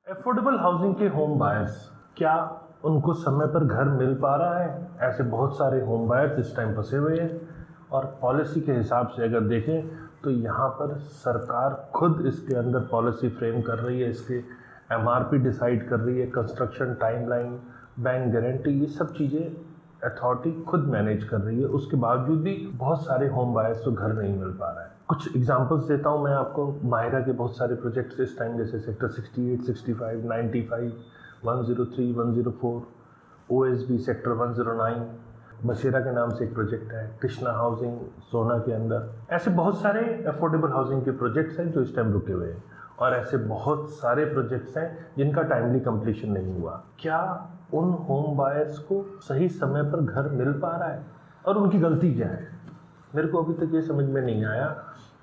Affordable housing के home buyers, क्या उनको समय पर घर मिल पा रहा है? ऐसे बहुत सारे होम बायर्स इस टाइम फंसे हुए हैं और पॉलिसी के हिसाब से अगर देखें तो यहाँ पर सरकार खुद इसके अंदर पॉलिसी फ्रेम कर रही है, इसके एमआरपी डिसाइड कर रही है, कंस्ट्रक्शन टाइमलाइन, बैंक गारंटी, ये सब चीज़ें अथॉरिटी खुद मैनेज कर रही है। उसके बावजूद भी बहुत सारे होम बायर्स को घर नहीं मिल पा रहा है। कुछ एग्जांपल्स देता हूँ मैं आपको। माहिरा के बहुत सारे प्रोजेक्ट्स इस टाइम, जैसे सेक्टर 68, 65, 95, 103, 104, OSB सेक्टर 109, बसेरा के नाम से एक प्रोजेक्ट है, कृष्णा हाउसिंग सोना के अंदर। ऐसे बहुत सारे अफोर्डेबल हाउसिंग के प्रोजेक्ट्स हैं जो इस टाइम रुके हुए हैं और ऐसे बहुत सारे प्रोजेक्ट्स हैं जिनका टाइमली कंप्लीशन नहीं हुआ। क्या उन होम बायर्स को सही समय पर घर मिल पा रहा है और उनकी गलती क्या है? मेरे को अभी तक ये समझ में नहीं आया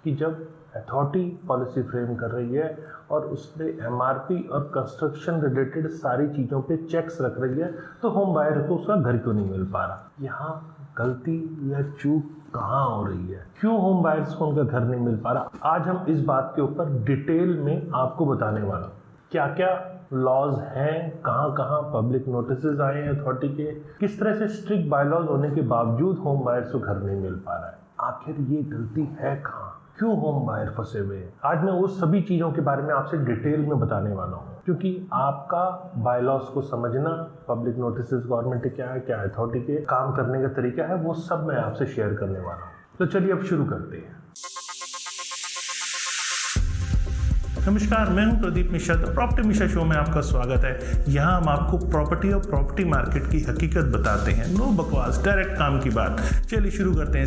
कि जब अथॉरिटी पॉलिसी फ्रेम कर रही है और उसने एमआरपी और कंस्ट्रक्शन रिलेटेड सारी चीज़ों पे चेक्स रख रही है तो होम बायर को उसका घर क्यों नहीं मिल पा रहा? यहाँ गलती या चूक कहाँ हो रही है? क्यों होम बायर्स को उनका घर नहीं मिल पा रहा? आज हम इस बात के ऊपर डिटेल में आपको बताने वाला हूँ। क्या क्या लॉज हैं, कहाँ कहाँ पब्लिक नोटिसेज आए हैं अथॉरिटी के, किस तरह से स्ट्रिक्ट बायलॉज होने के बावजूद होम बायर्स को घर नहीं मिल पा रहा है, आखिर ये गलती है कहाँ, क्यों होम बायर फंसे हुए हैं। आज मैं उस सभी चीज़ों के बारे में आपसे डिटेल में बताने वाला हूँ, क्योंकि आपका बायलॉज को समझना, पब्लिक नोटिसेज गवर्नमेंट के क्या है, क्या अथॉरिटी के काम करने का तरीका है, वो सब मैं आपसे शेयर करने वाला हूँ। तो चलिए अब शुरू करते हैं। नमस्कार, मैं हूं प्रदीप मिश्रा। तो प्रॉपर्टी मिश्रा शो में आपका स्वागत है। यहाँ हम आपको प्रॉपर्टी और प्रॉपर्टी मार्केट की हकीकत बताते हैं। नो बकवास, डायरेक्ट काम की बात। चलिए शुरू करते हैं।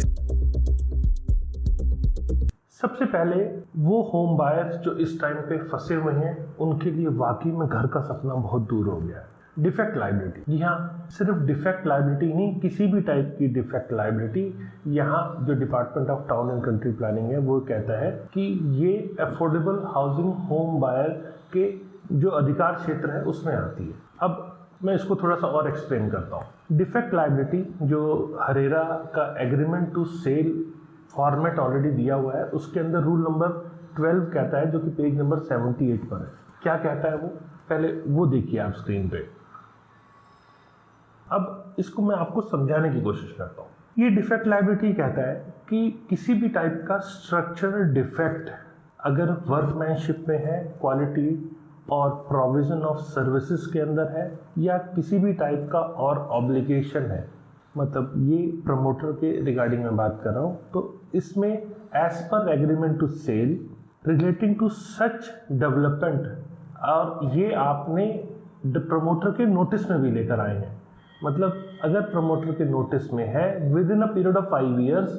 सबसे पहले वो होम बायर्स जो इस टाइम पे फंसे हुए हैं, उनके लिए वाकई में घर का सपना बहुत दूर हो गया है। डिफेक्ट लायबिलिटी, जी हाँ, सिर्फ डिफेक्ट लायबिलिटी नहीं, किसी भी टाइप की डिफेक्ट लायबिलिटी। यहाँ जो department of town and country planning है वो कहता है कि ये अफोर्डेबल हाउसिंग होम बायर के जो अधिकार क्षेत्र है उसमें आती है। अब मैं इसको थोड़ा सा और एक्सप्लेन करता हूँ। डिफेक्ट लायबिलिटी जो हरेरा का agreement to sale format already दिया हुआ है, उसके अंदर रूल नंबर 12 कहता है, जो कि पेज नंबर 78 पर है। क्या कहता है वो? पहले वो देखिए आप स्क्रीन पे। अब इसको मैं आपको समझाने की कोशिश करता हूँ। ये डिफेक्ट लायबिलिटी कहता है कि किसी भी टाइप का स्ट्रक्चरल डिफेक्ट अगर वर्कमैनशिप में है, क्वालिटी और प्रोविजन ऑफ सर्विसेज के अंदर है, या किसी भी टाइप का और ऑब्लिगेशन है, मतलब ये प्रमोटर के रिगार्डिंग में बात कर रहा हूँ, तो इसमें as per agreement to sale relating to such development, और ये आपने प्रमोटर के नोटिस में भी लेकर आए हैं। मतलब अगर प्रमोटर के नोटिस में है within a period of 5 years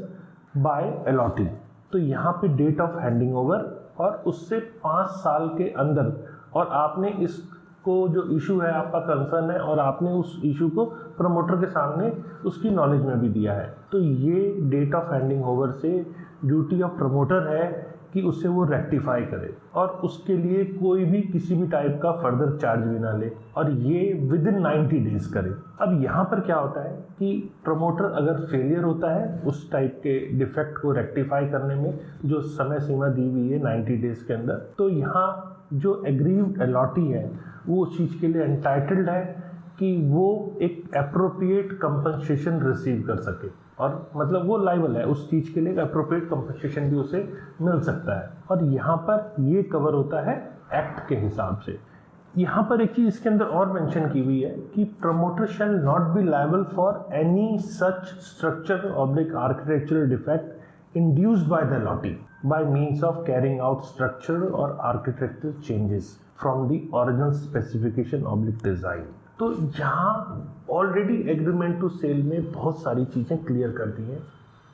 by allotted, तो यहाँ पे डेट ऑफ हैंडिंग ओवर और उससे 5 साल के अंदर, और आपने इसको जो इशू है, आपका कंसर्न है, और आपने उस इशू को प्रमोटर के सामने उसकी नॉलेज में भी दिया है, तो ये डेट ऑफ हैंडिंग ओवर से ड्यूटी ऑफ प्रमोटर है कि उसे वो रेक्टिफाई करे और उसके लिए कोई भी किसी भी टाइप का फर्दर चार्ज भी ना ले, और ये विद इन 90 डेज करे। अब यहाँ पर क्या होता है कि प्रमोटर अगर फेलियर होता है उस टाइप के डिफेक्ट को रेक्टिफाई करने में, जो समय सीमा दी हुई है 90 डेज के अंदर, तो यहाँ जो एग्रीव्ड अलॉटी है वो उस चीज़ के लिए एंटाइटल्ड है कि वो एक एप्रोप्रिएट कंपनसेशन रिसीव कर सके, और मतलब वो लायबल है उस चीज़ के लिए, एप्रोप्रिएट कंपनसेशन भी उसे मिल सकता है। और यहाँ पर ये कवर होता है एक्ट के हिसाब से। यहाँ पर एक चीज़ इसके अंदर और मेंशन की हुई है कि promoter shall not be liable for any such structure oblique architectural defect induced by the allottee by means of carrying out structural or architectural changes from the original specification oblique design। तो यहाँ already agreement to cell में बहुत सारी चीज़ें clear कर दी हैं।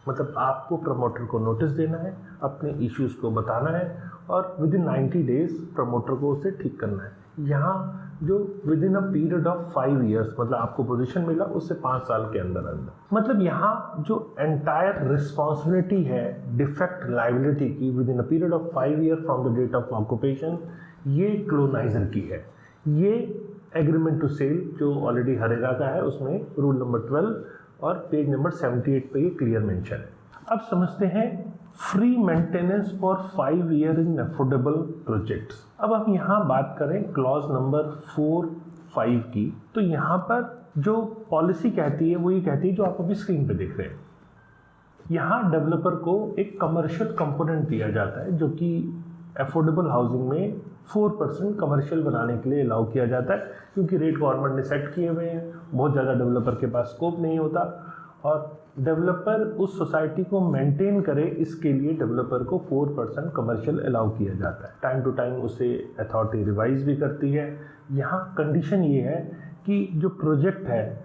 मतलब आपको प्रमोटर को नोटिस देना है, अपने इश्यूज को बताना है, और विद इन 90 डेज प्रमोटर को उसे ठीक करना है। यहाँ जो with in a period of 5 years, मतलब आपको पोजीशन मिला उससे 5 साल के अंदर अंदर, मतलब यहाँ जो एंटायर रिस्पॉन्सिबिलिटी है डिफेक्ट लायबिलिटी की within a period of 5 years from the date of occupation, ये क्लोनाइजर की है। ये एग्रीमेंट टू सेल जो ऑलरेडी हरेरा का है उसमें रूल नंबर 12 और पेज नंबर 78 पे ये क्लियर मेंशन है। अब समझते हैं free maintenance for 5 year in affordable projects. अब हम यहाँ बात करें क्लॉज नंबर 4-5 की, तो यहाँ पर जो पॉलिसी कहती है वो ये कहती है जो आप अभी स्क्रीन पे देख रहे हैं। यहाँ डेवलपर को एक कमर्शियल कंपोनेंट दिया जाता है जो कि अफोर्डेबल हाउसिंग में 4% कमर्शियल बनाने के लिए अलाउ किया जाता है, क्योंकि रेट गवर्नमेंट ने सेट किए हुए हैं, बहुत ज़्यादा डेवलपर के पास स्कोप नहीं होता और डेवलपर उस सोसाइटी को मेंटेन करे, इसके लिए डेवलपर को 4% कमर्शियल अलाउ किया जाता है। टाइम टू टाइम उसे अथॉरिटी रिवाइज भी करती है। यहाँ कंडीशन ये है कि जो प्रोजेक्ट है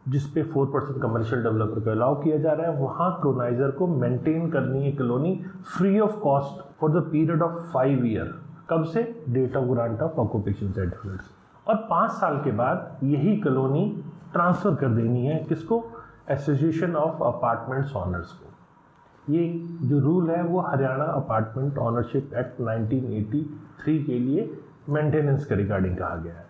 जिस पे 4% कमर्शियल डेवलपर को अलाउ किया जा रहा है, वहाँ कोलोनाइजर को मेंटेन करनी है colony free of cost for the period of 5 year. कब से? Date of grant of occupation certificate. और 5 साल के बाद यही कॉलोनी ट्रांसफ़र कर देनी है किसको? एसोसिएशन ऑफ अपार्टमेंट्स ऑनर्स को। ये जो रूल है वो हरियाणा अपार्टमेंट ऑनरशिप एक्ट 1983 के लिए मेंटेनेंस के रिगार्डिंग कहा गया है।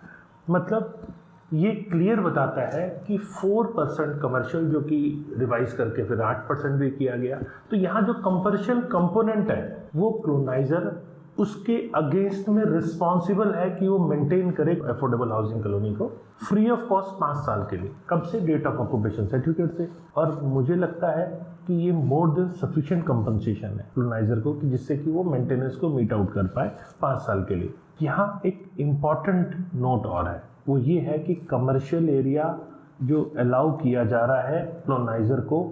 मतलब ये क्लियर बताता है कि 4% कमर्शियल जो कि रिवाइज करके फिर 8% भी किया गया, तो यहाँ जो कमर्शियल कंपोनेंट है वो कोलोनाइजर उसके अगेंस्ट में रिस्पॉन्सिबल है कि वो मेंटेन करे अफोर्डेबल हाउसिंग कॉलोनी को फ्री ऑफ कॉस्ट 5 साल के लिए। कब से? डेट ऑफ ऑक्यूपेशन सर्टिफिकेट से। और मुझे लगता है कि ये मोर देन सफिशिएंट कंपनसेशन है कोलोनाइजर को कि जिससे कि वो मेंटेनेंस को मीट आउट कर पाए 5 साल के लिए। यहाँ एक इम्पॉर्टेंट नोट और है, वो ये है कि कमर्शियल एरिया जो अलाउ किया जा रहा है कोलोनाइजर को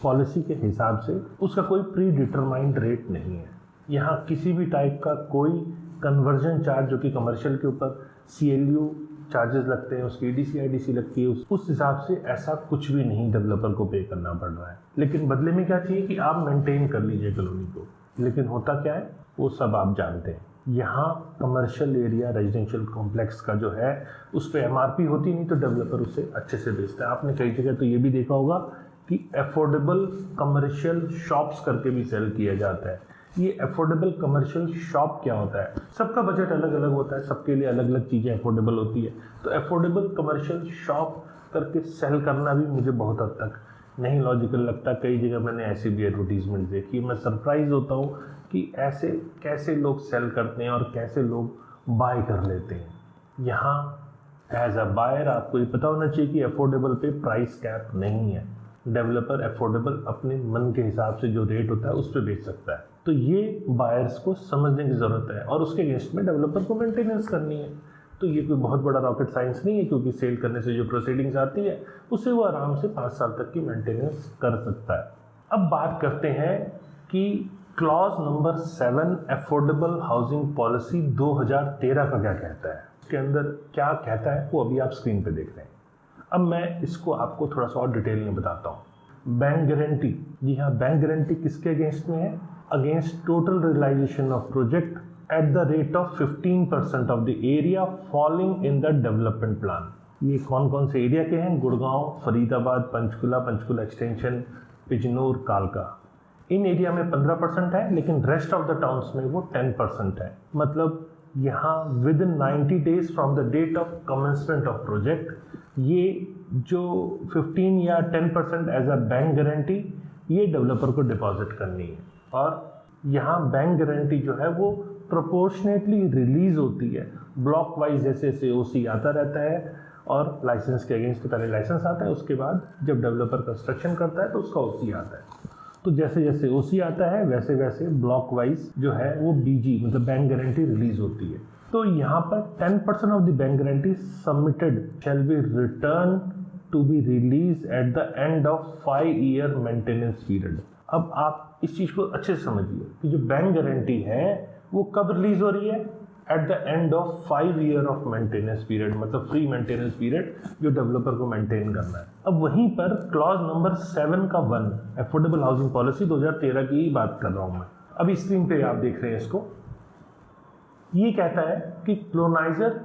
पॉलिसी के हिसाब से, उसका कोई प्री डिटरमाइंड रेट नहीं है। यहाँ किसी भी टाइप का कोई कन्वर्जन चार्ज जो कि कमर्शियल के ऊपर CLU चार्जेस लगते हैं, उसकी EDC लगती है, उस हिसाब से ऐसा कुछ भी नहीं डेवलपर को पे करना पड़ रहा है। लेकिन बदले में क्या चाहिए कि आप मेंटेन कर लीजिए कॉलोनी को। लेकिन होता क्या है वो सब आप जानते हैं। यहाँ कमर्शियल एरिया रेजिडेंशियल कॉम्प्लेक्स का जो है उस पर MRP होती नहीं, तो डेवलपर उसे अच्छे से बेचता है। आपने कई जगह तो ये भी देखा होगा कि अफोर्डेबल कमर्शियल शॉप्स करके भी सेल किया जाता है। ये अफोर्डेबल कमर्शियल शॉप क्या होता है? सबका बजट अलग अलग होता है, सबके लिए अलग अलग चीज़ें अफोर्डेबल होती है। तो अफोर्डेबल कमर्शियल शॉप करके सेल करना भी मुझे बहुत हद तक नहीं लॉजिकल लगता। कई जगह मैंने ऐसी भी एडवर्टीजमेंट देखी, मैं सरप्राइज होता हूँ कि ऐसे कैसे लोग सेल करते हैं और कैसे लोग बाय कर लेते हैं। यहाँ एज अ बायर आपको ये पता होना चाहिए कि अफोर्डेबल पे प्राइस कैप नहीं है। डेवलपर अफोर्डेबल अपने मन के हिसाब से जो रेट होता है उस पर बेच सकता है। तो ये बायर्स को समझने की ज़रूरत है और उसके अगेंस्ट में डेवलपर को मेंटेनेंस करनी है। तो ये कोई बहुत बड़ा रॉकेट साइंस नहीं है, क्योंकि सेल करने से जो प्रोसीडिंग्स आती है उससे वो आराम से 5 साल तक की मेंटेनेंस कर सकता है। अब बात करते हैं कि clause number 7 affordable housing policy 2013 का क्या कहता है। उसके अंदर क्या कहता है वो अभी आप स्क्रीन पे देख रहे हैं। अब मैं इसको आपको थोड़ा सा और डिटेल में बताता हूँ। बैंक गारंटी, जी हाँ, बैंक गारंटी किसके अगेंस्ट में है? Against total realisation of project at the rate of 15% of the area falling in the development plan. ये कौन कौन से एरिया के हैं? गुड़गांव, फरीदाबाद, पंचकुला एक्सटेंशन, बिजनौर, कालका। इन एरिया में 15% है, लेकिन रेस्ट ऑफ द टाउन्स में वो 10% है। मतलब यहाँ within 90 days from the date of commencement of project ये जो 15 या 10% एज अ बैंक गारंटी ये डेवलपर को डिपॉजिट करनी है। और यहाँ बैंक गारंटी जो है वो प्रोपोर्शनेटली रिलीज होती है ब्लॉक वाइज, जैसे जैसे OC आता रहता है और लाइसेंस के अगेंस्ट पहले लाइसेंस आता है, उसके बाद जब डेवलपर कंस्ट्रक्शन करता है तो उसका OC आता है। तो जैसे जैसे OC आता है वैसे वैसे ब्लॉक वाइज जो है वो BG मतलब बैंक गारंटी रिलीज होती है। तो यहाँ पर 10% of the bank guarantee submitted shall be return to be release at the end of 5 year maintenance period. अब आप इस चीज़ को अच्छे से समझिए कि जो बैंक गारंटी है वो कब रिलीज हो रही है? Eight the end of 5 year of maintenance period, मतलब फ्री मेंटेनेंस पीरियड जो डेवलपर को मेंटेन करना है। अब वहीं पर क्लॉज नंबर 7 का 1 अफोर्डेबल हाउसिंग पॉलिसी 2013 की ही बात कर रहा हूँ मैं। अभी स्क्रीन पे आप देख रहे हैं इसको। ये कहता है कि colonizer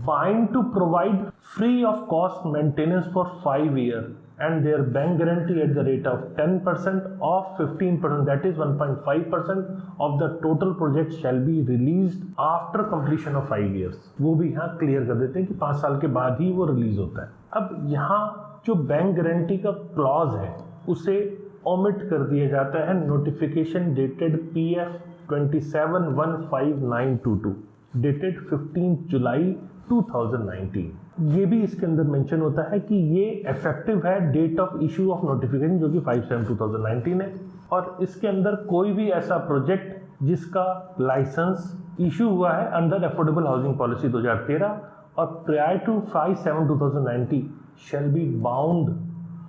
bind to provide free of cost maintenance for 5 year and their bank guarantee at the rate of 10% of 15%, that is 1.5% of the total project shall be released after completion of 5 years। वो भी यहाँ clear कर देते हैं कि 5 साल के बाद ही वो रिलीज होता है। अब यहाँ जो बैंक गारंटी का क्लॉज है उसे ओमिट कर दिया जाता है नोटिफिकेशन डेटेड PF 27159222 डेटेड 15 जुलाई 2019। ये भी इसके अंदर मेंशन होता है कि ये इफेक्टिव है date of issue of notification जो कि 5/7/2019 है। और इसके अंदर कोई भी ऐसा प्रोजेक्ट जिसका लाइसेंस इशू हुआ है अंडर अफोर्डेबल हाउसिंग पॉलिसी 2013 और prior to 5/7/2019 shall be bound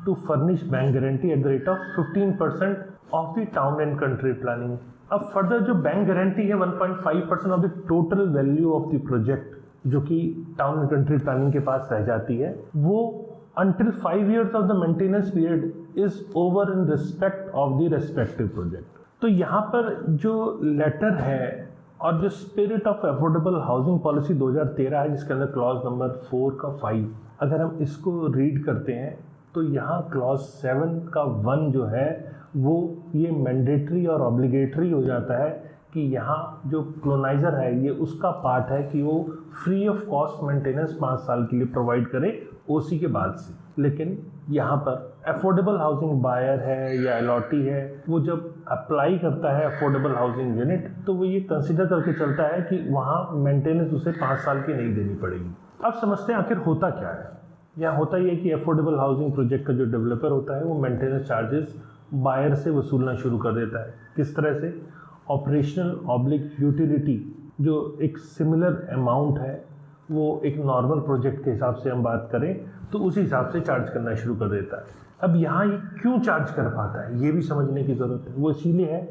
to furnish bank guarantee at the rate of 15% of the town and country planning। अब फर्दर जो बैंक गारंटी है 1.5% of the total value of the project जो कि town and country planning के पास रह जाती है, वो until 5 years of the maintenance period is over in respect of the respective project। तो यहाँ पर जो लेटर है और जो spirit of affordable housing policy 2013 है जिसके अंदर क्लॉज नंबर 4 का 5, अगर हम इसको रीड करते हैं तो यहाँ क्लॉज 7 का 1 जो है वो ये मैंडेटरी और ऑब्लिगेटरी हो जाता है कि यहाँ जो क्लोनाइजर है ये उसका पार्ट है कि वो फ्री ऑफ कॉस्ट मेंटेनेंस 5 साल के लिए प्रोवाइड करे ओसी के बाद से। लेकिन यहाँ पर अफोर्डेबल हाउसिंग बायर है या अलॉटी है, वो जब अप्लाई करता है अफोर्डेबल हाउसिंग यूनिट तो वो ये कंसिडर करके चलता है कि वहाँ मेंटेनेंस उसे 5 साल की नहीं देनी पड़ेगी। अब समझते हैं आखिर होता क्या है। यहाँ होता ये कि अफोर्डेबल हाउसिंग प्रोजेक्ट का जो डेवलपर होता है वो मेंटेनेंस चार्जेस बायर से वसूलना शुरू कर देता है। किस तरह से? ऑपरेशनल ऑब्लिक यूटिलिटी जो एक सिमिलर अमाउंट है वो एक नॉर्मल प्रोजेक्ट के हिसाब से हम बात करें तो उसी हिसाब से चार्ज करना शुरू कर देता है। अब यहाँ ये क्यों चार्ज कर पाता है ये भी समझने की ज़रूरत है। वो इसीलिए है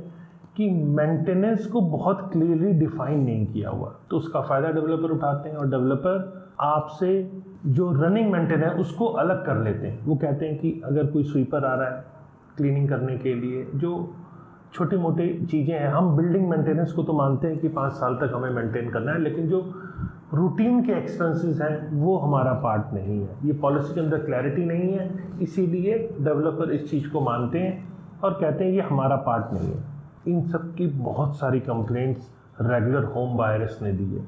कि मेंटेनेंस को बहुत क्लियरली डिफाइन नहीं किया हुआ, तो उसका फ़ायदा डेवलपर उठाते हैं और डेवलपर आपसे जो रनिंग मेंटेनेंस है उसको अलग कर लेते हैं। वो कहते हैं कि अगर कोई स्वीपर आ रहा है क्लीनिंग करने के लिए, जो छोटी मोटी चीज़ें हैं, हम बिल्डिंग मेंटेनेंस को तो मानते हैं कि 5 साल तक हमें मेंटेन करना है, लेकिन जो रूटीन के एक्सपेंसेस हैं वो हमारा पार्ट नहीं है। ये पॉलिसी के अंदर क्लैरिटी नहीं है, इसीलिए डेवलपर इस चीज़ को मानते हैं और कहते हैं ये हमारा पार्ट नहीं है। इन सब की बहुत सारी कंप्लेंट्स रेगुलर होम बायर्स ने दी है।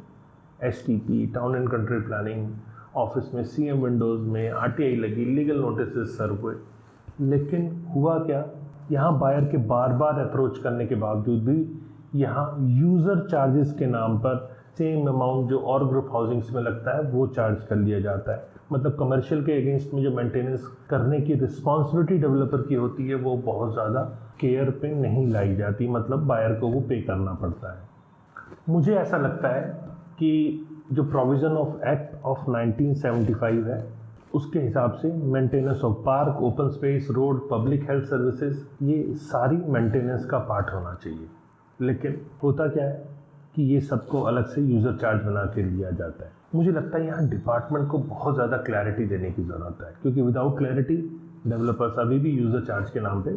STP town and country planning office में CM विंडोज़ में RTI लगी, लीगल नोटिस सर्व हुए, लेकिन हुआ क्या? यहाँ बायर के बार बार अप्रोच करने के बावजूद भी यहाँ यूज़र चार्जेस के नाम पर सेम अमाउंट जो और ग्रुप हाउसिंग्स में लगता है वो चार्ज कर लिया जाता है। मतलब कमर्शियल के अगेंस्ट में जो मेंटेनेंस करने की रिस्पॉन्सिबिलिटी डेवलपर की होती है वो बहुत ज़्यादा केयर पे नहीं लाई जाती, मतलब बायर को वो पे करना पड़ता है। मुझे ऐसा लगता है कि जो प्रोविज़न ऑफ एक्ट ऑफ 1975 है उसके हिसाब से maintenance of park, open space, road, public health services, ये सारी मेंटेनेंस का पार्ट होना चाहिए। लेकिन होता क्या है कि ये सबको अलग से यूज़र चार्ज बना के लिया जाता है। मुझे लगता है यहाँ डिपार्टमेंट को बहुत ज़्यादा क्लैरिटी देने की ज़रूरत है, क्योंकि विदाउट क्लैरिटी डेवलपर्स अभी भी यूज़र चार्ज के नाम पे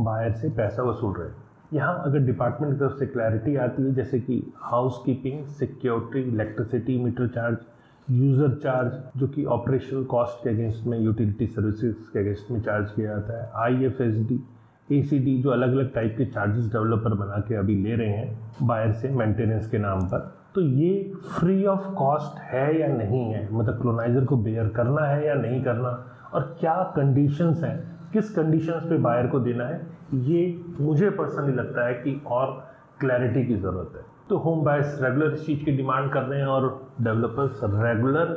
बायर से पैसा वसूल रहे हैं। यहाँ अगर डिपार्टमेंट की तरफ से क्लैरिटी आती है, जैसे कि housekeeping, security, electricity, meter charge, user charge जो कि ऑपरेशनल कॉस्ट के अगेंस्ट में, यूटिलिटी सर्विसेज के अगेंस्ट में चार्ज किया जाता है, IFSD, ACD जो अलग अलग टाइप के चार्जेस डेवलपर बना के अभी ले रहे हैं बायर से मेंटेनेंस के नाम पर, तो ये फ्री ऑफ कॉस्ट है या नहीं है, मतलब क्लोनाइजर को बेयर करना है या नहीं करना, और क्या कंडीशंस हैं, किस कंडीशंस पे बायर को देना है, ये मुझे पर्सनली लगता है कि और क्लैरिटी की ज़रूरत है। तो होम बायर्स रेगुलर इस चीज़ की डिमांड कर रहे हैं और डेवलपर्स रेगुलर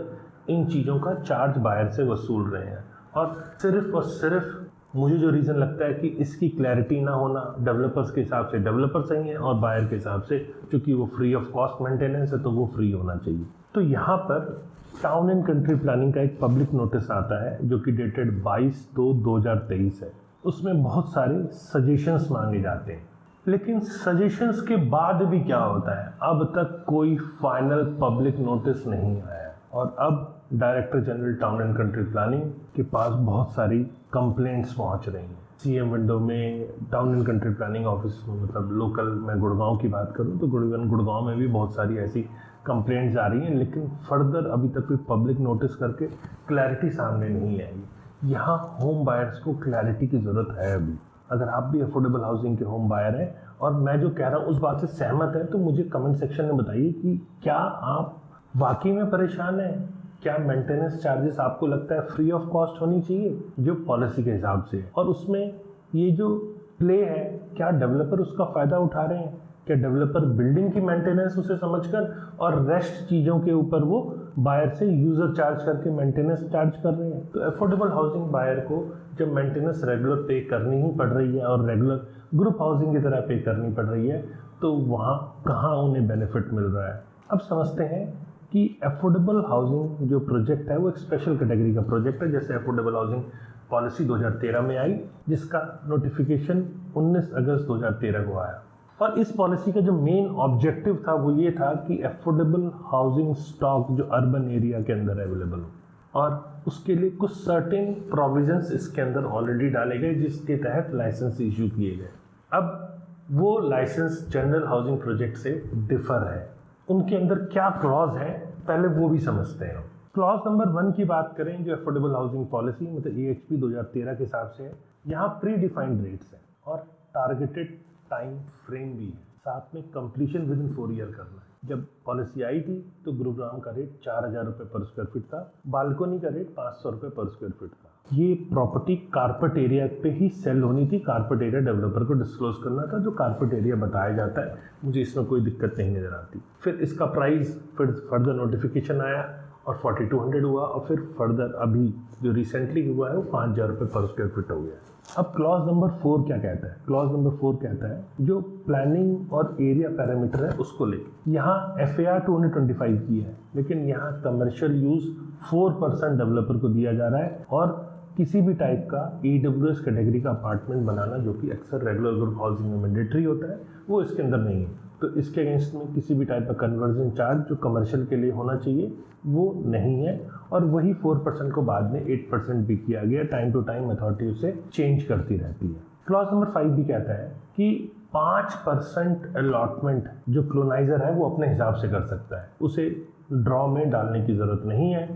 इन चीज़ों का चार्ज बायर से वसूल रहे हैं। और सिर्फ मुझे जो रीज़न लगता है कि इसकी क्लैरिटी ना होना, डेवलपर्स के हिसाब से डेवलपर सही है और बायर के हिसाब से क्योंकि वो फ्री ऑफ कॉस्ट मेंटेनेंस है तो वो फ्री होना चाहिए। तो यहाँ पर टाउन एंड कंट्री प्लानिंग का एक पब्लिक नोटिस आता है जो कि डेटेड 22/2/2023 है। उसमें बहुत सारे सजेशंस मांगे जाते हैं, लेकिन सजेशंस के बाद भी क्या होता है, अब तक कोई फाइनल पब्लिक नोटिस नहीं आया है। और अब director general town and country planning के पास बहुत सारी कंप्लेंट्स पहुंच रही हैं। CM विंडो में, town and country planning office में, मतलब लोकल मैं गुड़गांव की बात करूं तो गुड़गांव में भी बहुत सारी ऐसी कंप्लेंट्स आ रही हैं, लेकिन फर्दर अभी तक कोई पब्लिक नोटिस करके क्लैरिटी सामने नहीं आई। यहाँ होम बायर्स को क्लैरिटी की ज़रूरत है अभी। अगर आप भी अफोर्डेबल हाउसिंग के होम बायर हैं और मैं जो कह रहा हूँ उस बात से सहमत हैं, तो मुझे कमेंट सेक्शन में बताइए कि क्या आप वाकई में परेशान हैं? क्या मेंटेनेंस चार्जेस आपको लगता है फ्री ऑफ कॉस्ट होनी चाहिए जो पॉलिसी के हिसाब से है, और उसमें ये जो प्ले है, क्या डेवलपर उसका फ़ायदा उठा रहे हैं? क्या डेवलपर बिल्डिंग की मेंटेनेंस उसे समझकर और रेस्ट चीज़ों के ऊपर वो बायर से यूज़र चार्ज करके मेंटेनेंस चार्ज कर रहे हैं? तो अफोर्डेबल हाउसिंग बायर को जब मेंटेनेंस रेगुलर पे करनी ही पड़ रही है और रेगुलर ग्रुप हाउसिंग की तरह पे करनी पड़ रही है, तो वहाँ कहाँ उन्हें बेनिफिट मिल रहा है? अब समझते हैं कि अफोर्डेबल हाउसिंग जो प्रोजेक्ट है वो एक स्पेशल कैटेगरी का प्रोजेक्ट है। जैसे अफोर्डेबल हाउसिंग पॉलिसी 2013 में आई, जिसका नोटिफिकेशन 19 अगस्त 2013 को आया। और इस पॉलिसी का जो मेन ऑब्जेक्टिव था वो ये था कि अफोर्डेबल हाउसिंग स्टॉक जो अर्बन एरिया के अंदर अवेलेबल हो, और उसके लिए कुछ सर्टेन प्रोविजंस इसके अंदर ऑलरेडी डाले गए, जिसके तहत लाइसेंस इशू किए गए। अब वो लाइसेंस जनरल हाउसिंग प्रोजेक्ट से डिफर है। उनके अंदर क्या क्लॉज है, पहले वो भी समझते हैं। क्लॉज नंबर 1 की बात करें, जो अफोर्डेबल हाउसिंग पॉलिसी मतलब AHP 2013 के हिसाब से है, यहाँ प्री डिफाइंड रेट्स हैं और टारगेटेड टाइम फ्रेम भी है, साथ में कंप्लीशन विद इन 4 ईयर करना है। जब पॉलिसी आई थी तो गुरुग्राम का रेट 4,000 रुपये पर स्क्वायर फीट था, बालकोनी का रेट 500 रुपये पर स्क्वायर फीट था। ये प्रॉपर्टी कारपेट एरिया पे ही सेल होनी थी, कारपेट एरिया डेवलपर को डिस्क्लोज करना था, जो कारपेट एरिया बताया जाता है। मुझे इसमें कोई दिक्कत नहीं नज़र आती। फिर इसका प्राइस फिर फर्दर नोटिफिकेशन आया और 4200 हुआ, और फिर फर्दर अभी जो रिसेंटली हुआ है वो 5,000 रुपये पर स्क्वायर फीट हो गया। अब क्लॉज नंबर 4 क्या कहता है? क्लॉज नंबर 4 कहता है जो प्लानिंग और एरिया पैरामीटर है उसको लेके यहाँ FAR 225 की है, लेकिन यहाँ कमर्शियल यूज़ 4% डेवलपर को दिया जा रहा है, और किसी भी टाइप का AWS कैटेगरी का अपार्टमेंट बनाना, जो कि अक्सर रेगुलर ग्रुप हाउसिंग में मैंडेटरी होता है, वो इसके अंदर नहीं है। तो इसके अगेंस्ट में किसी भी टाइप का कन्वर्जन चार्ज जो कमर्शियल के लिए होना चाहिए वो नहीं है, और वही 4% को बाद में 8% भी किया गया। टाइम टू टाइम अथॉरिटी उसे चेंज करती रहती है। क्लॉज नंबर 5 भी कहता है कि 5% अलॉटमेंट जो क्लोनाइजर है वो अपने हिसाब से कर सकता है, उसे ड्रॉ में डालने की ज़रूरत नहीं है।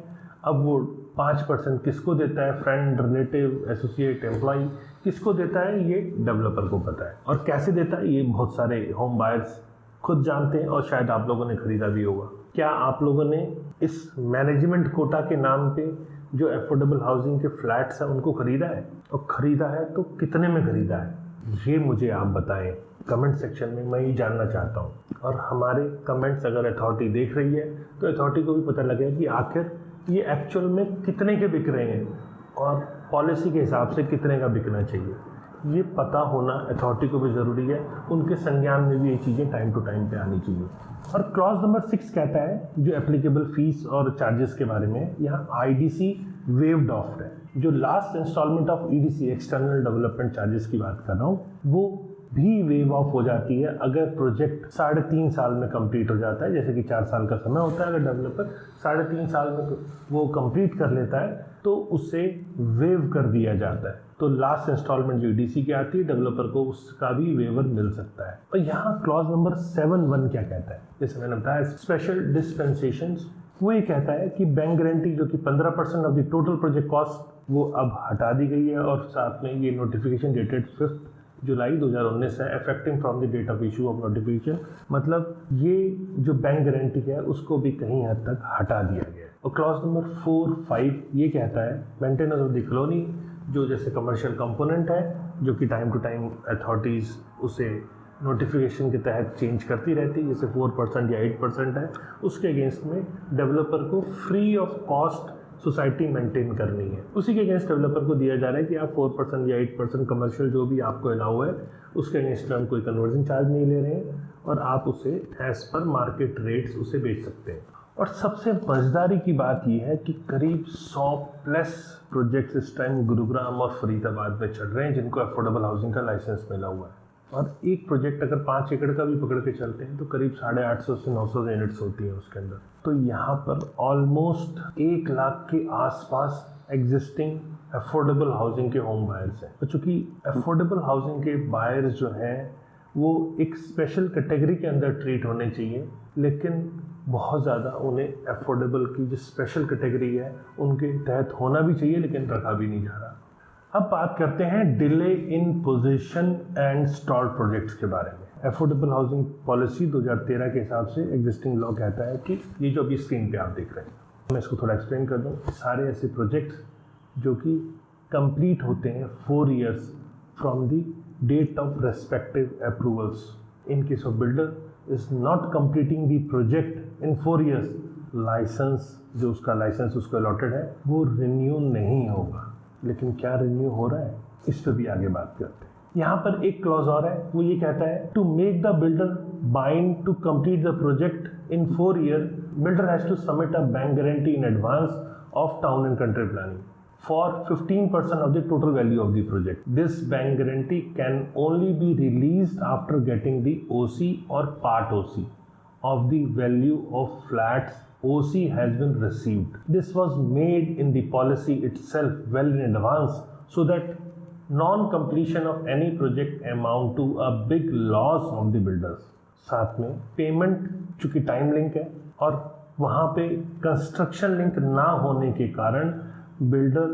अब वो 5% किसको देता है, फ्रेंड, रिलेटिव, एसोसिएट, एम्प्लॉई, किसको देता है ये डेवलपर को पता है। और कैसे देता है ये बहुत सारे होम बायर्स खुद जानते हैं, और शायद आप लोगों ने खरीदा भी होगा। क्या आप लोगों ने इस मैनेजमेंट कोटा के नाम पे जो अफोर्डेबल हाउसिंग के फ्लैट्स हैं उनको खरीदा है? और ख़रीदा है तो कितने में खरीदा है, ये मुझे आप बताएं कमेंट सेक्शन में, मैं ये जानना चाहता हूँ। और हमारे कमेंट्स अगर अथॉरिटी देख रही है तो अथॉरिटी को भी पता लगेगा कि आखिर ये एक्चुअल में कितने के बिक रहे हैं और पॉलिसी के हिसाब से कितने का बिकना चाहिए। ये पता होना अथॉरिटी को भी ज़रूरी है, उनके संज्ञान में भी ये चीज़ें टाइम टू टाइम पे आनी चाहिए। और क्लॉज नंबर 6 कहता है जो एप्लीकेबल फीस और चार्जेस के बारे में, यहाँ IDC वेव्ड ऑफ है। जो last instalment of EDC external development charges की बात कर रहा हूँ, वो भी वेव ऑफ हो जाती है अगर प्रोजेक्ट 3.5 साल में कंप्लीट हो जाता है। जैसे कि 4 साल का समय होता है, अगर डेवलपर 3.5 साल में वो कंप्लीट कर लेता है तो उसे वेव कर दिया जाता है। तो लास्ट इंस्टॉलमेंट जो EDC की आती है, डेवलपर को उसका भी वेवर मिल सकता है। और यहाँ क्लॉज नंबर 7(1) क्या कहता है, जैसे मैंने बताया स्पेशल डिस्पेंसेशंस, वो ये कहता है कि बैंक गारंटी जो कि 15% of the total project cost वो अब हटा दी गई है, और साथ में ये नोटिफिकेशन डेटेड 5 जुलाई 2019 है, effecting from the date of issue of notification. मतलब ये जो बैंक गारंटी है उसको भी कहीं हद तक हटा दिया गया है। और क्लॉज नंबर 4, 5 ये कहता है मेंटेनेंस ऑफ द कॉलोनी, जो जैसे कमर्शियल कंपोनेंट है, जो कि टाइम टू टाइम अथॉरिटीज़ उसे नोटिफिकेशन के तहत चेंज करती रहती है, जैसे 4% या 8% है, उसके अगेंस्ट में डेवलपर को free of cost society maintain करनी है। उसी के अगेंस्ट डेवलपर को दिया जा रहा है कि आप 4% या 8% कमर्शियल जो भी आपको अलाउ है, उसके अगेंस्ट में हम कोई कन्वर्जन चार्ज नहीं ले रहे हैं, और आप उसे एज पर मार्केट रेट्स उसे बेच सकते हैं। और सबसे मज़ेदारी की बात यह है कि करीब 100+ प्रोजेक्ट्स इस टाइम गुरुग्राम और फरीदाबाद में चल रहे हैं जिनको अफोर्डेबल हाउसिंग का लाइसेंस मिला हुआ है। और एक प्रोजेक्ट अगर 5 एकड़ का भी पकड़ के चलते हैं तो करीब 850 से 900 यूनिट्स होती हैं उसके अंदर। तो यहाँ पर ऑलमोस्ट 1 लाख के आसपास एग्जिस्टिंग अफोर्डेबल हाउसिंग के होम बायर्स हैं। तो चूँकि अफोर्डेबल हाउसिंग के बायर्स जो हैं वो एक स्पेशल कैटेगरी के अंदर ट्रीट होने चाहिए, लेकिन बहुत ज़्यादा उन्हें अफोर्डेबल की जो स्पेशल कैटेगरी है उनके तहत होना भी चाहिए, लेकिन रखा भी नहीं जा रहा। अब बात करते हैं delay in position and stall projects के बारे में। अफोर्डेबल हाउसिंग पॉलिसी 2013 के हिसाब से एग्जिस्टिंग लॉ कहता है कि ये जो अभी स्क्रीन पे आप देख रहे हैं, मैं इसको थोड़ा एक्सप्लेन कर दूँ। सारे ऐसे प्रोजेक्ट्स जो कि कंप्लीट होते हैं 4 years from the date of respective approvals. In case of builder is not completing the project in 4 years, licence जो उसका लाइसेंस उसको अलॉटेड है वो रिन्यू नहीं होगा। लेकिन क्या रिन्यू हो रहा है, इस पर भी आगे बात करते हैं। यहाँ पर एक क्लॉज और है, वो ये कहता है to make the builder bind to complete the project in 4 years, builder has to submit a bank guarantee in advance of town and country planning for 15% of the total value of the project. This bank guarantee can only be released after getting the OC or part OC of the value of flats OC has been received. This was made in the policy itself well in advance so that non-completion of any project amount to a big loss of the builders. साथ में payment चूँकि time link है और वहाँ पे construction link ना होने के कारण बिल्डर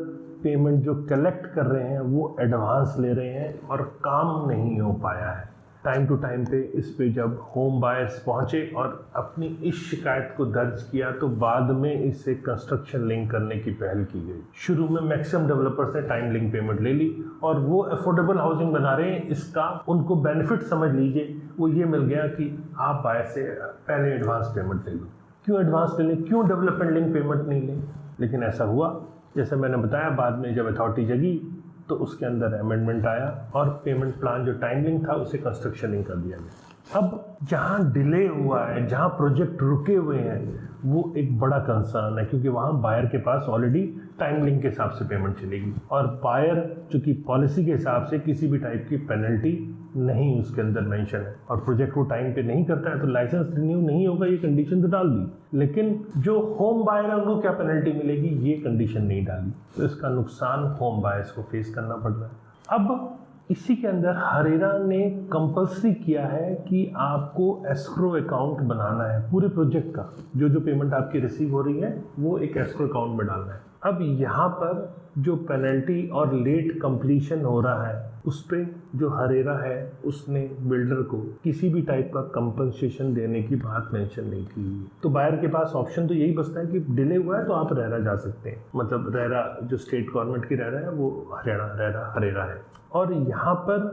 पेमेंट जो कलेक्ट कर रहे हैं वो एडवांस ले रहे हैं और काम नहीं हो पाया है। टाइम टू टाइम पे इस पे जब होम बायर्स पहुँचे और अपनी इस शिकायत को दर्ज किया तो बाद में इसे कंस्ट्रक्शन लिंक करने की पहल की गई। शुरू में मैक्सिमम डेवलपर्स ने टाइम लिंक पेमेंट ले ली और वो अफोर्डेबल हाउसिंग बना रहे हैं, इसका उनको बेनिफिट समझ लीजिए वो ये मिल गया कि आप बायर से पहले एडवांस पेमेंट ले लो। क्यों एडवांस ले लें, क्यों डेवलपमेंट लिंक पेमेंट नहीं लें? लेकिन ऐसा हुआ, जैसे मैंने बताया, बाद में जब अथॉरिटी जगी तो उसके अंदर अमेंडमेंट आया और पेमेंट प्लान जो टाइम लिंक था उसे कंस्ट्रक्शन लिंक कर दिया गया। अब जहाँ डिले हुआ है, जहाँ प्रोजेक्ट रुके हुए हैं, वो एक बड़ा कंसर्न है क्योंकि वहाँ बायर के पास ऑलरेडी टाइम लिंक के हिसाब से पेमेंट चलेगी और बायर चूँकि पॉलिसी के हिसाब से किसी भी टाइप की पेनल्टी नहीं उसके अंदर मेंशन है और प्रोजेक्ट को टाइम पे नहीं करता है तो लाइसेंस रिन्यू नहीं होगा, ये कंडीशन तो डाल दी। लेकिन जो होम बायर है उनको क्या पेनल्टी मिलेगी, ये कंडीशन नहीं डाली, तो इसका नुकसान होम बायर्स को फेस करना पड़ रहा है। अब इसी के अंदर हरेरा ने कंपल्सरी किया है कि आपको एस्क्रो अकाउंट बनाना है पूरे प्रोजेक्ट का, जो पेमेंट आपकी रिसीव हो रही है वो एक एस्क्रो अकाउंट में डालना है। अब यहाँ पर जो पेनल्टी और लेट कंप्लीशन हो रहा है उस पर जो हरेरा है उसने बिल्डर को किसी भी टाइप का कंपनसेशन देने की बात मेंशन नहीं की हुई। तो बायर के पास ऑप्शन तो यही बचता है कि डिले हुआ है तो आप रेरा जा सकते हैं, मतलब रेरा जो स्टेट गवर्नमेंट की रेरा है वो हरेरा है। और यहाँ पर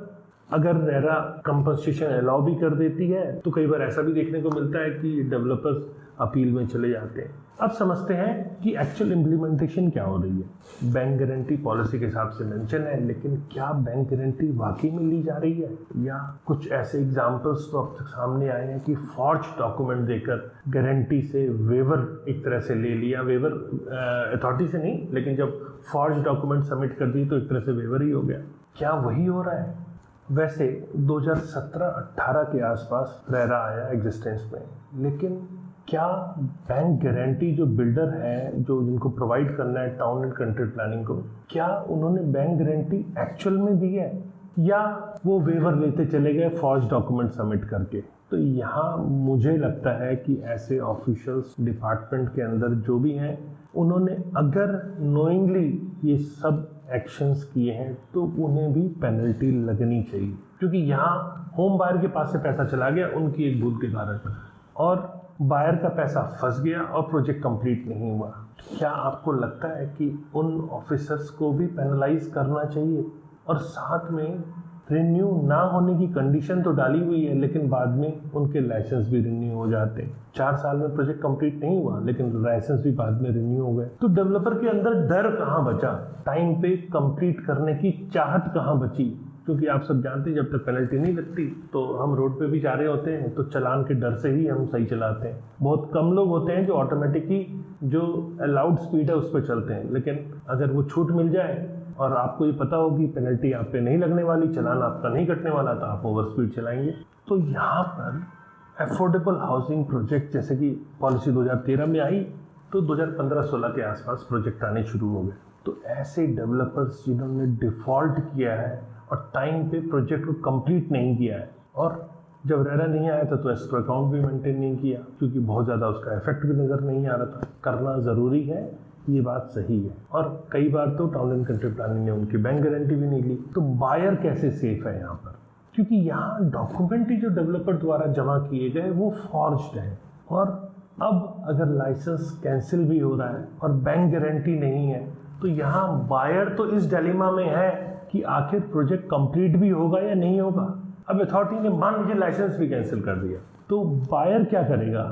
अगर रेरा कंपनसेशन अलाउ भी कर देती है तो कई बार ऐसा भी देखने को मिलता है कि डेवलपर्स अपील में चले जाते हैं। अब समझते हैं कि एक्चुअल इम्प्लीमेंटेशन क्या हो रही है। बैंक गारंटी पॉलिसी के हिसाब से मेंशन है, लेकिन क्या बैंक गारंटी वाकई में ली जा रही है या कुछ ऐसे एग्जांपल्स तो अब तक सामने आए हैं कि फॉर्ज डॉक्यूमेंट देकर गारंटी से वेवर एक तरह से ले लिया, वेवर अथॉरिटी से नहीं, लेकिन जब फॉर्ज डॉक्यूमेंट सबमिट कर दी तो एक तरह से वेवर ही हो गया। क्या वही हो रहा है? वैसे 2017-18 के आसपास रेरा आया एग्जिस्टेंस में, लेकिन क्या बैंक गारंटी जो बिल्डर है जो जिनको प्रोवाइड करना है टाउन एंड कंट्री प्लानिंग को, क्या उन्होंने बैंक गारंटी एक्चुअल में दी है या वो वेवर लेते चले गए फॉर्ज डॉक्यूमेंट सबमिट करके? तो यहाँ मुझे लगता है कि ऐसे ऑफिशियल्स डिपार्टमेंट के अंदर जो भी हैं उन्होंने अगर नोइंगली ये सब एक्शंस किए हैं तो उन्हें भी पेनल्टी लगनी चाहिए, क्योंकि यहाँ होम बायर के पास से पैसा चला गया उनकी एक भूल के कारण और बायर का पैसा फंस गया और प्रोजेक्ट कंप्लीट नहीं हुआ। क्या आपको लगता है कि उन ऑफिसर्स को भी पेनलाइज करना चाहिए? और साथ में रिन्यू ना होने की कंडीशन तो डाली हुई है, लेकिन बाद में उनके लाइसेंस भी रिन्यू हो जाते हैं। 4 साल में प्रोजेक्ट कंप्लीट नहीं हुआ लेकिन लाइसेंस भी बाद में रिन्यू हो गए, तो डेवलपर के अंदर डर कहाँ बचा? टाइम पे कंप्लीट करने की चाहत कहाँ बची? क्योंकि आप सब जानते हैं जब तक पेनल्टी नहीं लगती तो हम रोड पे भी जा रहे होते हैं तो चलान के डर से ही हम सही चलाते हैं। बहुत कम लोग होते हैं जो ऑटोमेटिकली जो अलाउड स्पीड है उस पर चलते हैं, लेकिन अगर वो छूट मिल जाए और आपको ये पता होगी पेनल्टी आप पे नहीं लगने वाली, चलान आपका नहीं कटने वाला, तो आप ओवर स्पीड चलाएंगे। तो यहाँ पर अफोर्डेबल हाउसिंग प्रोजेक्ट जैसे कि पॉलिसी 2013 में आई तो 2015-16 के आसपास प्रोजेक्ट आने शुरू हो गए। तो ऐसे डेवलपर्स जिन्होंने डिफ़ॉल्ट किया है और टाइम पे प्रोजेक्ट को कंप्लीट नहीं किया है और जब रेरा नहीं आया था तो एस्क्रो अकाउंट भी मेंटेन नहीं किया क्योंकि बहुत ज़्यादा उसका इफेक्ट भी नज़र नहीं आ रहा था। करना ज़रूरी है, ये बात सही है, और कई बार तो टाउन एंड कंट्री प्लानिंग ने उनकी बैंक गारंटी भी नहीं ली। तो बायर कैसे सेफ है यहाँ पर? क्योंकि यहाँ डॉक्यूमेंट ही जो डेवलपर द्वारा जमा किए गए वो फॉर्ज्ड है और अब अगर लाइसेंस कैंसिल भी हो रहा है और बैंक गारंटी नहीं है तो यहाँ बायर तो इस डिलेमा में है कि आखिर प्रोजेक्ट कंप्लीट भी होगा या नहीं होगा। अब अथॉरिटी ने मान लीजिए लाइसेंस भी कैंसिल कर दिया, तो बायर क्या करेगा?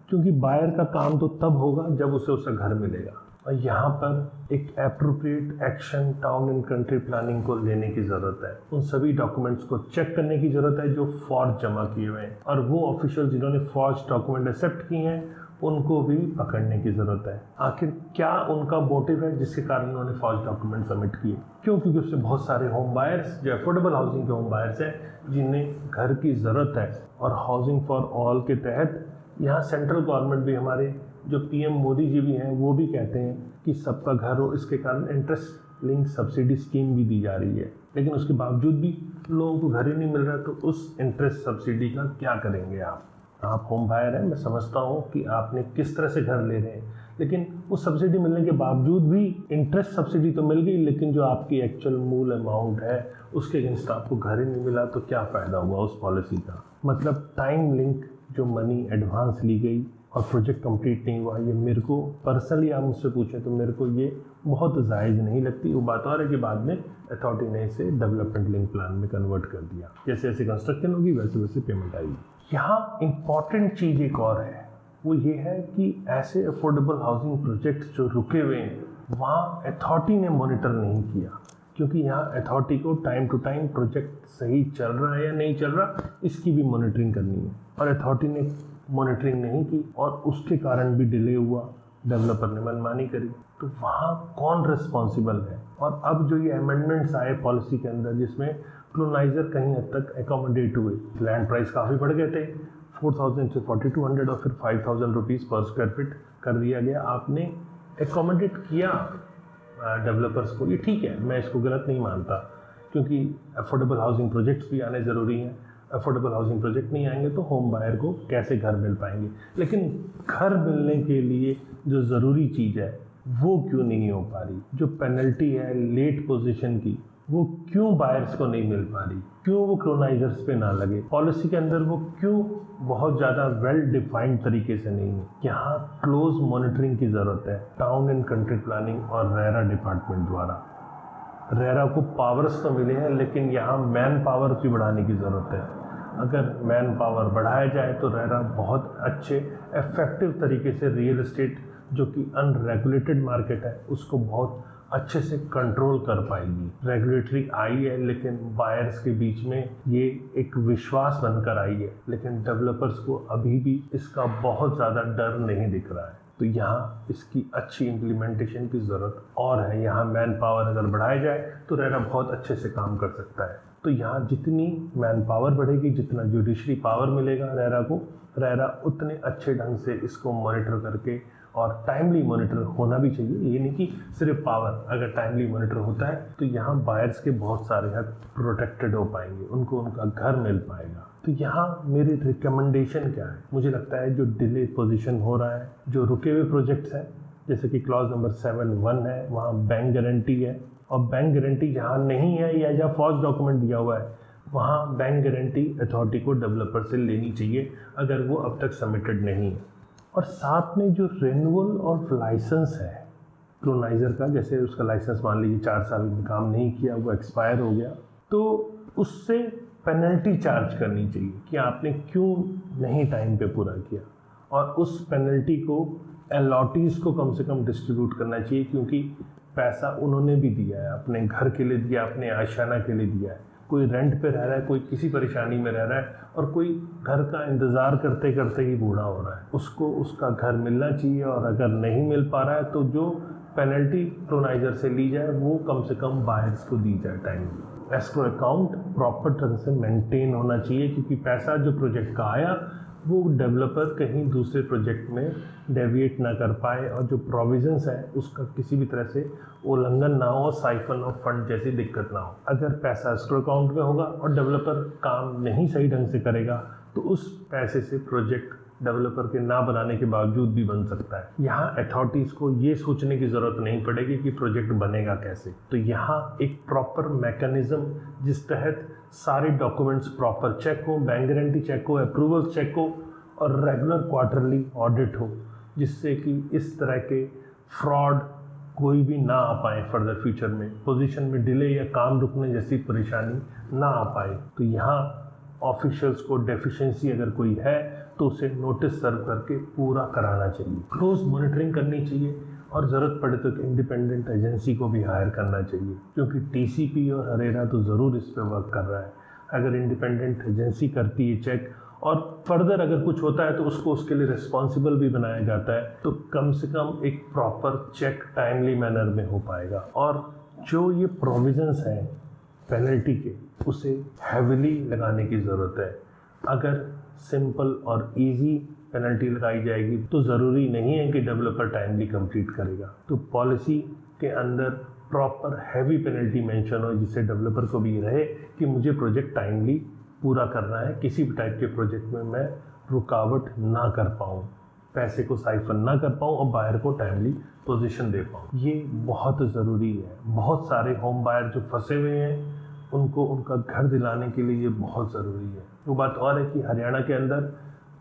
क्योंकि बायर का काम तो तब होगा जब उसे उसका घर मिलेगा। और यहाँ पर एक appropriate action town and country planning को लेने की ज़रूरत है। उन सभी डॉक्यूमेंट्स को चेक करने की ज़रूरत है जो फॉर्ज जमा किए हुए हैं, और वो ऑफिशियल जिन्होंने फॉर्ज डॉक्यूमेंट एक्सेप्ट किए हैं उनको भी पकड़ने की ज़रूरत है। आखिर क्या उनका मोटिव है जिसके कारण उन्होंने फॉर्ज डॉक्यूमेंट सबमिट किए? क्यों? क्योंकि उससे बहुत सारे होम बायर्स जो अफोर्डेबल हाउसिंग के होम बायर्स हैं जिन्हें घर की ज़रूरत है, और हाउसिंग फॉर ऑल के तहत यहाँ सेंट्रल गवर्नमेंट भी, हमारे जो पीएम मोदी जी भी हैं वो भी कहते हैं कि सबका घर हो, इसके कारण इंटरेस्ट लिंक सब्सिडी स्कीम भी दी जा रही है। लेकिन उसके बावजूद भी लोगों को घर ही नहीं मिल रहा, तो उस इंटरेस्ट सब्सिडी का क्या करेंगे आप होम बायर हैं, मैं समझता हूँ कि आपने किस तरह से घर ले रहे हैं, लेकिन उस सब्सिडी मिलने के बावजूद भी इंटरेस्ट सब्सिडी तो मिल गई, लेकिन जो आपकी एक्चुअल मूल अमाउंट है उसके अगेंस्ट आपको घर ही नहीं मिला, तो क्या फ़ायदा हुआ उस पॉलिसी का? मतलब टाइम लिंक जो मनी एडवांस ली गई और प्रोजेक्ट कंप्लीट नहीं हुआ, ये मेरे को पर्सनली आप मुझसे पूछें तो मेरे को ये बहुत जायज़ नहीं लगती। वो बात और है कि बाद में अथॉरिटी ने इसे डेवलपमेंट लिंक प्लान में कन्वर्ट कर दिया, जैसे जैसे कंस्ट्रक्शन होगी वैसे वैसे पेमेंट आएगी। यहाँ इम्पॉर्टेंट चीज़ एक और है, वो ये है कि ऐसे अफोर्डेबल हाउसिंग प्रोजेक्ट्स जो रुके हुए हैं वहाँ अथॉरिटी ने मॉनिटर नहीं किया, क्योंकि यहाँ अथॉरिटी को टाइम टू टाइम प्रोजेक्ट सही चल रहा है या नहीं चल रहा इसकी भी मॉनिटरिंग करनी है, और अथॉरिटी ने मॉनिटरिंग नहीं की और उसके कारण भी डिले हुआ, डेवलपर ने मनमानी करी, तो वहाँ कौन रिस्पॉन्सिबल है? और अब जो ये अमेंडमेंट्स आए पॉलिसी के अंदर जिसमें क्लोनाइजर कहीं हद तक एकोमोडेट हुए, लैंड प्राइस काफ़ी बढ़ गए थे 4,000 से 4,200 और फिर 5,000 रुपीज़ पर स्क्वायर फीट कर दिया गया। आपने एकोमोडेट किया डेवलपर्स को, ये ठीक है, मैं इसको गलत नहीं मानता, क्योंकि अफोर्डेबल हाउसिंग प्रोजेक्ट्स भी आने ज़रूरी हैं। अफोर्डेबल हाउसिंग प्रोजेक्ट नहीं आएंगे तो होम बायर को कैसे घर मिल पाएंगे? लेकिन घर मिलने के लिए जो ज़रूरी चीज़ है वो क्यों नहीं हो पा रही? जो पेनल्टी है लेट पोजीशन की, वो क्यों बायर्स को नहीं मिल पा रही? क्यों वो क्लोनाइजर्स पे ना लगे? पॉलिसी के अंदर वो क्यों बहुत ज़्यादा वेल डिफाइंड तरीके से नहीं है? यहाँ क्लोज मॉनिटरिंग की ज़रूरत है टाउन एंड कंट्री प्लानिंग और रेरा डिपार्टमेंट द्वारा। रेरा को पावर्स तो मिले हैं, लेकिन यहाँ मैन पावर भी बढ़ाने की ज़रूरत है। अगर मैन पावर बढ़ाया जाए तो रेरा बहुत अच्छे इफेक्टिव तरीके से रियल एस्टेट जो कि अनरेगुलेटेड मार्केट है उसको बहुत अच्छे से कंट्रोल कर पाएगी। रेगुलेटरी आई है, लेकिन बायर्स के बीच में ये एक विश्वास बनकर आई है, लेकिन डेवलपर्स को अभी भी इसका बहुत ज़्यादा डर नहीं दिख रहा है। तो यहाँ इसकी अच्छी इम्प्लीमेंटेशन की ज़रूरत और है। यहाँ मैन पावर अगर बढ़ाया जाए तो रेरा बहुत अच्छे से काम कर सकता है। तो यहाँ जितनी मैन पावर बढ़ेगी, जितना जुडिशरी पावर मिलेगा रेरा को, रेरा उतने अच्छे ढंग से इसको मॉनिटर करके, और टाइमली मॉनिटर होना भी चाहिए। ये नहीं कि सिर्फ पावर, अगर टाइमली मॉनिटर होता है तो यहाँ बायर्स के बहुत सारे हक प्रोटेक्टेड हो पाएंगे, उनको उनका घर मिल पाएगा। तो यहाँ मेरी रिकमेंडेशन क्या है? मुझे लगता है जो डिले पोजीशन हो रहा है, जो रुके हुए प्रोजेक्ट्स हैं, जैसे कि क्लॉज नंबर 7(1) है, वहाँ बैंक गारंटी है, और बैंक गारंटी जहाँ नहीं है या जहाँ फॉर्ज डॉक्यूमेंट दिया हुआ है वहाँ बैंक गारंटी अथॉरिटी को डेवलपर से लेनी चाहिए अगर वो अब तक सबमिटेड नहीं है। और साथ में जो रिन्यूअल और लाइसेंस है क्लोनाइजर का, जैसे उसका लाइसेंस मान लीजिए 4 साल में काम नहीं किया, वो एक्सपायर हो गया, तो उससे पेनल्टी चार्ज करनी चाहिए कि आपने क्यों नहीं टाइम पे पूरा किया, और उस पेनल्टी को अलॉटीज़ को कम से कम डिस्ट्रीब्यूट करना चाहिए, क्योंकि पैसा उन्होंने भी दिया है, अपने घर के लिए दिया, अपने आशियाना के लिए दिया है। कोई रेंट पे रह रहा है, कोई किसी परेशानी में रह रहा है, और कोई घर का इंतज़ार करते करते ही बूढ़ा हो रहा है, उसको उसका घर मिलना चाहिए। और अगर नहीं मिल पा रहा है तो जो पेनल्टी क्लोनाइजर से ली जाए वो कम से कम बायर्स को दी जाए टाइमली। एस्क्रो अकाउंट प्रॉपर ढंग से मेंटेन होना चाहिए, क्योंकि पैसा जो प्रोजेक्ट का आया वो डेवलपर कहीं दूसरे प्रोजेक्ट में डेविएट ना कर पाए, और जो प्रोविजंस है उसका किसी भी तरह से उल्लंघन ना हो, साइफन ऑफ फंड जैसी दिक्कत ना हो। अगर पैसा एस्क्रो अकाउंट में होगा और डेवलपर काम नहीं सही ढंग से करेगा तो उस पैसे से प्रोजेक्ट डेवलपर के ना बनाने के बावजूद भी बन सकता है। यहाँ अथॉरिटीज़ को ये सोचने की ज़रूरत नहीं पड़ेगी कि प्रोजेक्ट बनेगा कैसे। तो यहाँ एक प्रॉपर मैकेनिज़्म जिस तहत सारे डॉक्यूमेंट्स प्रॉपर चेक हो, बैंक गारंटी चेक हो, अप्रूवल्स चेक हो, और रेगुलर क्वार्टरली ऑडिट हो, जिससे कि इस तरह के फ्रॉड कोई भी ना आ पाए फर्दर फ्यूचर में, पोजीशन में डिले या काम रुकने जैसी परेशानी ना आ पाए। तो यहाँ ऑफिशियल्स को डेफिशिएंसी अगर कोई है तो उसे नोटिस सर्व करके पूरा कराना चाहिए। क्लोज मॉनिटरिंग करनी चाहिए और ज़रूरत पड़े तो इंडिपेंडेंट एजेंसी को भी हायर करना चाहिए, क्योंकि टीसीपी और हरेरा तो ज़रूर इस पर वर्क कर रहा है। अगर इंडिपेंडेंट एजेंसी करती है चेक और फर्दर अगर कुछ होता है तो उसको उसके लिए रिस्पॉन्सिबल भी बनाया जाता है, तो कम से कम एक प्रॉपर चेक टाइमली मैनर में हो पाएगा। और जो ये प्रोविजंस हैं पेनल्टी के, उसे हैविली लगाने की ज़रूरत है। अगर सिंपल और इजी पेनल्टी लगाई जाएगी तो ज़रूरी नहीं है कि डेवलपर टाइमली कंप्लीट करेगा। तो पॉलिसी के अंदर प्रॉपर हैवी पेनल्टी मेंशन हो, जिससे डेवलपर को भी रहे कि मुझे प्रोजेक्ट टाइमली पूरा करना है, किसी भी टाइप के प्रोजेक्ट में मैं रुकावट ना कर पाऊँ, पैसे को साइफन ना कर पाऊँ और बायर को टाइमली पोजीशन दे पाऊँ। ये बहुत ज़रूरी है। बहुत सारे होम बायर जो फंसे हुए हैं उनको उनका घर दिलाने के लिए ये बहुत ज़रूरी है। वो बात और है कि हरियाणा के अंदर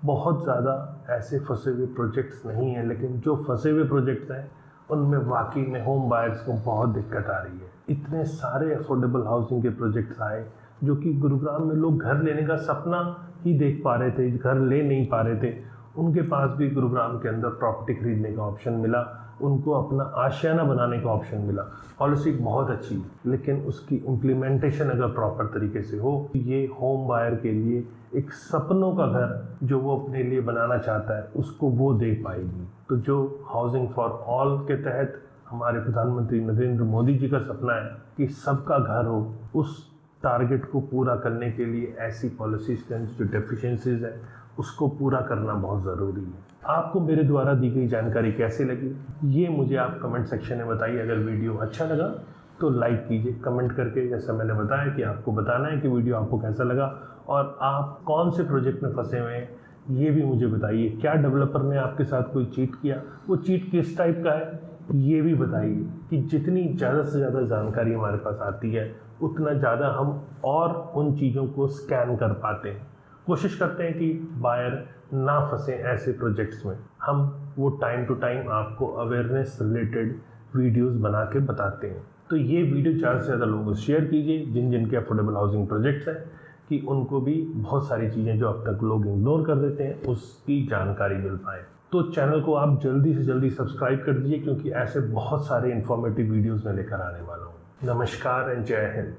बहुत ज़्यादा ऐसे फंसे हुए प्रोजेक्ट्स नहीं हैं, लेकिन जो फंसे हुए प्रोजेक्ट्स हैं उनमें वाकई में होम बायर्स को बहुत दिक्कत आ रही है। इतने सारे अफोर्डेबल हाउसिंग के प्रोजेक्ट्स आए जो कि गुरुग्राम में लोग घर लेने का सपना ही देख पा रहे थे, घर ले नहीं पा रहे थे, उनके पास भी गुरुग्राम के अंदर प्रॉपर्टी खरीदने का ऑप्शन मिला, उनको अपना आशियाना बनाने का ऑप्शन मिला। पॉलिसी बहुत अच्छी है, लेकिन उसकी इम्प्लीमेंटेशन अगर प्रॉपर तरीके से हो, ये होम बायर के लिए एक सपनों का घर जो वो अपने लिए बनाना चाहता है उसको वो दे पाएगी। तो जो हाउसिंग फॉर ऑल के तहत हमारे प्रधानमंत्री नरेंद्र मोदी जी का सपना है कि सबका घर हो, उस टारगेट को पूरा करने के लिए ऐसी पॉलिसीज़ के जो डेफिशिएंसीज है उसको पूरा करना बहुत ज़रूरी है। आपको मेरे द्वारा दी गई जानकारी कैसी लगी ये मुझे आप कमेंट सेक्शन में बताइए। अगर वीडियो अच्छा लगा तो लाइक कीजिए कमेंट करके, जैसा मैंने बताया कि आपको बताना है कि वीडियो आपको कैसा लगा और आप कौन से प्रोजेक्ट में फंसे हुए हैं ये भी मुझे बताइए। क्या डेवलपर ने आपके साथ कोई चीट किया, वो चीट किस टाइप का है ये भी बताइए। कि जितनी ज़्यादा से ज़्यादा जानकारी हमारे पास आती है उतना ज़्यादा हम और उन चीज़ों को स्कैन कर पाते हैं। कोशिश करते हैं कि बायर ना फंसे ऐसे प्रोजेक्ट्स में। हम वो टाइम टू टाइम आपको अवेयरनेस रिलेटेड वीडियोस बना के बताते हैं। तो ये वीडियो ज़्यादा से ज़्यादा लोगों से शेयर कीजिए जिनके अफोर्डेबल हाउसिंग प्रोजेक्ट्स हैं, कि उनको भी बहुत सारी चीज़ें जो अब तक लोग इग्नोर कर देते हैं उसकी जानकारी मिल पाए। तो चैनल को आप जल्दी से जल्दी सब्सक्राइब कर दीजिए, क्योंकि ऐसे बहुत सारे इन्फॉर्मेटिव वीडियोज़ मैं लेकर आने वाला हूँ। नमस्कार एंड जय हिंद।